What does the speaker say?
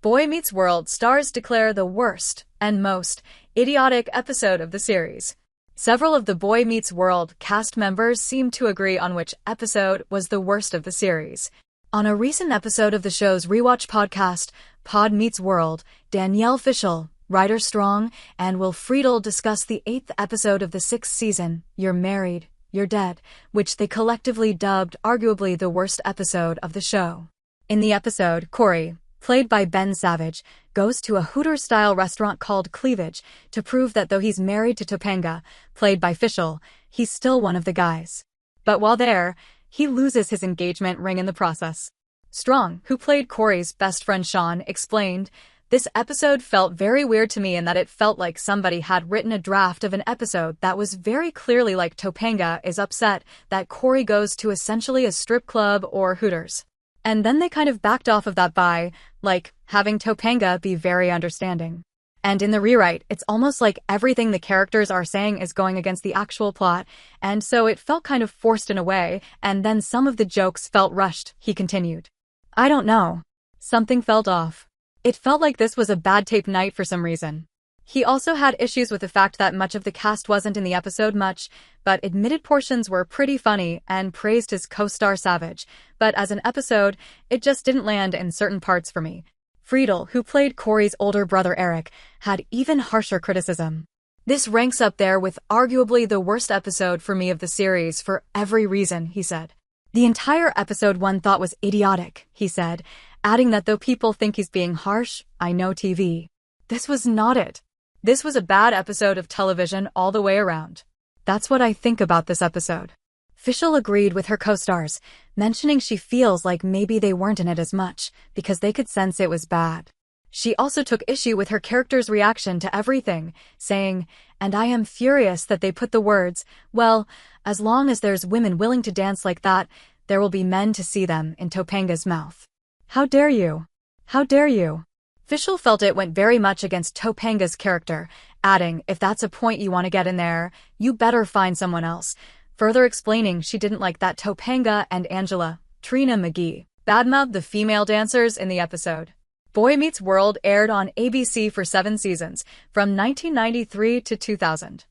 Boy Meets World stars declare the worst and most idiotic episode of the series. Several of the Boy Meets World cast members seem to agree on which episode was the worst of the series. On a recent episode of the show's rewatch podcast, Pod Meets World, Danielle Fishel, Ryder Strong, and Will Friedle discuss the 8th episode of the 6th season, You're Married, You're Dead, which they collectively dubbed arguably the worst episode of the show. In the episode, Corey, played by Ben Savage, goes to a Hooters-style restaurant called Cleavage to prove that though he's married to Topanga, played by Fishel, he's still one of the guys. But while there, he loses his engagement ring in the process. Strong, who played Corey's best friend Sean, explained, "This episode felt very weird to me in that it felt like somebody had written a draft of an episode that was very clearly like Topanga is upset that Corey goes to essentially a strip club or Hooters. And then they kind of backed off of that by, having Topanga be very understanding. And in the rewrite, it's almost like everything the characters are saying is going against the actual plot, and so it felt kind of forced in a way, and then some of the jokes felt rushed," he continued. "I don't know. Something felt off. It felt like this was a bad tape night for some reason." He also had issues with the fact that much of the cast wasn't in the episode much, but admitted portions were pretty funny and praised his co-star Savage, but as an episode, it just didn't land in certain parts for me. Friedle, who played Corey's older brother Eric, had even harsher criticism. "This ranks up there with arguably the worst episode for me of the series for every reason," he said. "The entire episode one thought was idiotic," he said, adding that though people think he's being harsh, I know TV. This was not it. This was a bad episode of television all the way around. That's what I think about this episode. Fishel agreed with her co-stars, mentioning she feels like maybe they weren't in it as much, because they could sense it was bad. She also took issue with her character's reaction to everything, saying, "And I am furious that they put the words, well, as long as there's women willing to dance like that, there will be men to see them," in Topanga's mouth. How dare you? How dare you? Fishel felt it went very much against Topanga's character, adding, "If that's a point you want to get in there, you better find someone else," further explaining she didn't like that Topanga and Angela, Trina McGee, badmouthed the female dancers in the episode. Boy Meets World aired on ABC for 7 seasons, from 1993 to 2000.